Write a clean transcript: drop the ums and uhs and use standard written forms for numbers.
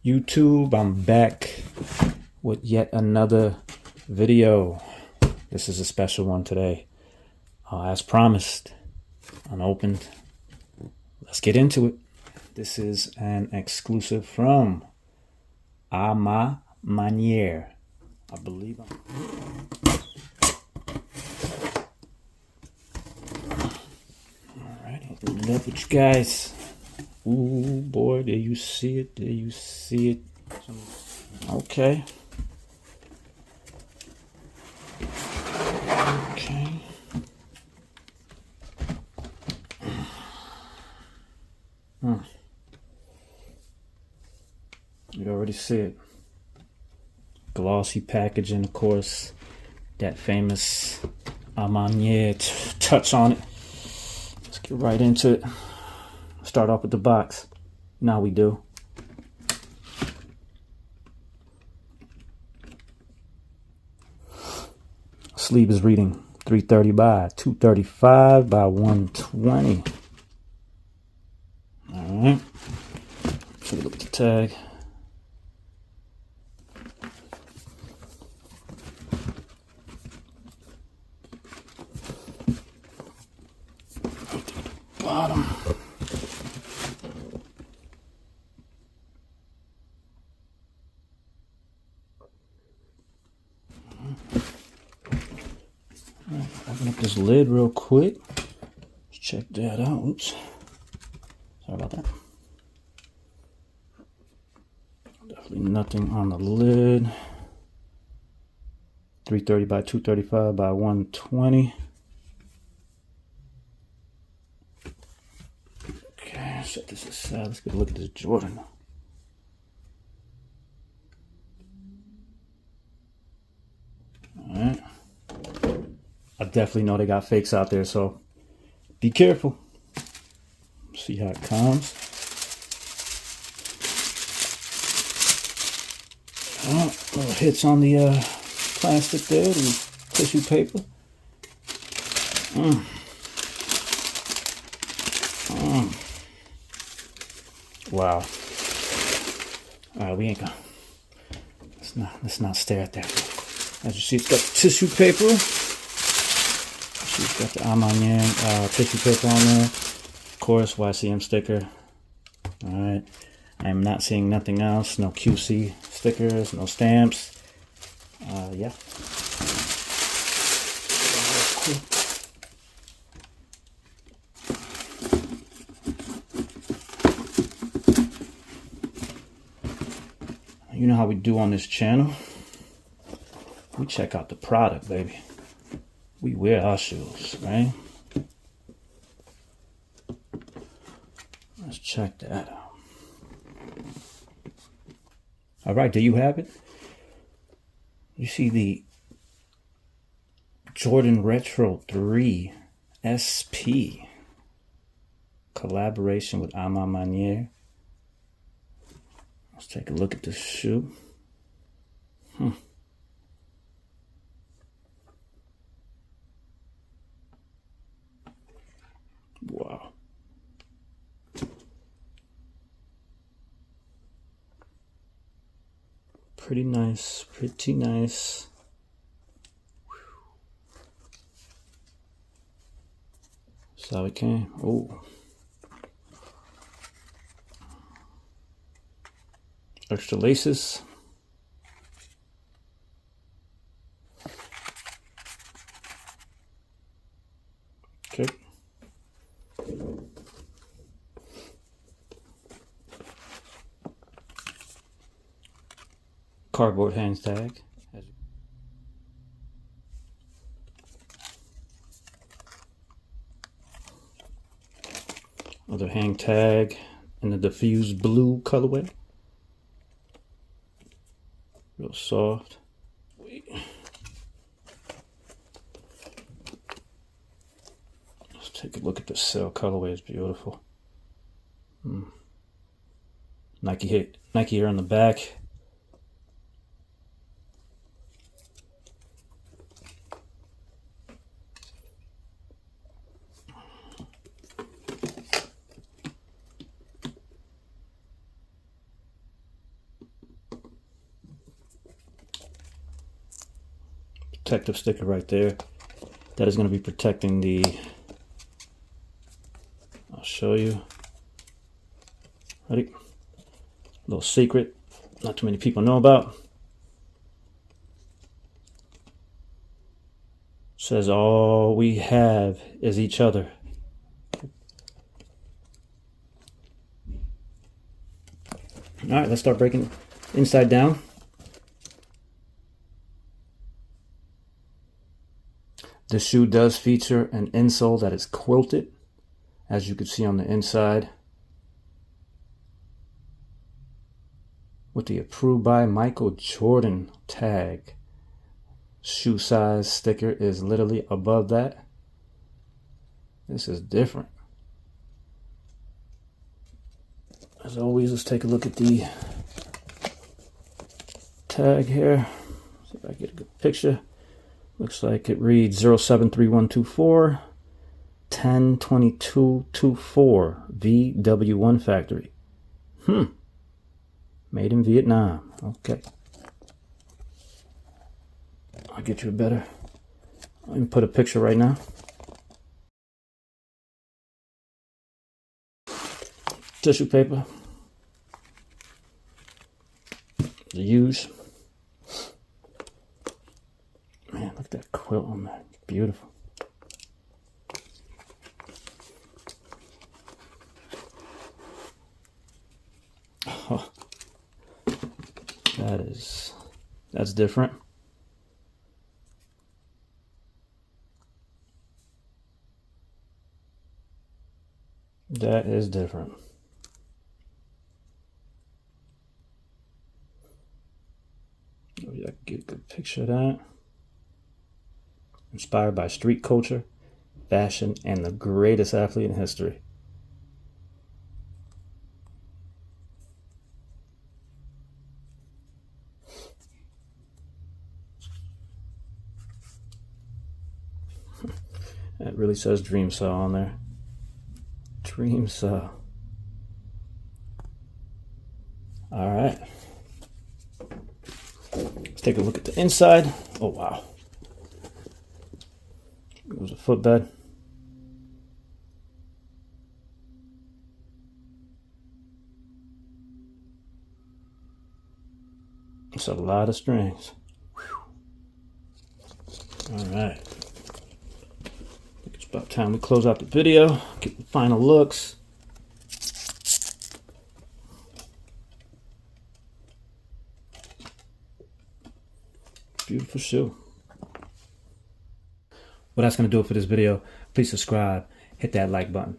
YouTube? I'm back with yet another video. This is a special one today. As promised, unopened. Let's get into it. This is an exclusive from Maniere. I believe Alright, open it up with you guys. Ooh boy, there you see it. There you see it. Okay. Okay. You already see it. Glossy packaging, of course. That famous Maniere touch on it. Let's get right into it. Start off with the box. Now we do. Sleeve is reading 330 by 235 by 120. Alright. Take a look at the tag. Bottom. Open up this lid real quick. Let's check that out. Oops. Sorry about that. Definitely nothing on the lid. 330 by 235 by 120. Okay, set this aside. Let's get a look at this Jordan. Alright. I definitely know they got fakes out there, so be careful. See how it comes. Oh, little hits on the plastic there, the tissue paper. Wow. Alright, we ain't gonna. Let's not stare at that. As you see, it's got tissue paper. She's got the Maniere tissue paper on there. Of course, YCM sticker. Alright. I am not seeing nothing else. No QC stickers, no stamps. Yeah. You know how we do on this channel. We check out the product, baby. We wear our shoes, right? Let's check that out. All right, there you have it. You see the Jordan Retro 3 SP collaboration with Maniere. Let's take a look at this shoe. Wow. Pretty nice, pretty nice. So we can. Oh. Extra laces. Okay. Cardboard hand tag. Another hang tag in the diffused blue colorway. Real soft. Let's take a look at the cell colorway. It's beautiful. Nike here on the back. protective sticker right there. That is going to be protecting the, I'll show you. Ready? Little secret, not too many people know about. Says all we have is each other. All right, let's start breaking inside down. The shoe does feature an insole that is quilted, as you can see on the inside, with the approved by Michael Jordan tag. Shoe size sticker is literally above that. This is different. As always, let's take a look at the tag here. See if I get a good picture. Looks like it reads 073124 102224 VW1 factory. Made in Vietnam. Okay. I'll get you a better. Let me put a picture right now. Tissue paper. The use. Man, look at that quilt on that. Beautiful. Oh, that's different. That is different. Maybe I can get a good picture of that. Inspired by street culture, fashion, and the greatest athlete in history. It really says Dream Saw on there. Dream Saw. All right. Let's take a look at the inside. Oh, wow. It was a footbed. It's a lot of strings. Whew. All right. It's about time we close out the video, get the final looks. Beautiful shoe. Well, that's going to do it for this video. Please subscribe, hit that like button.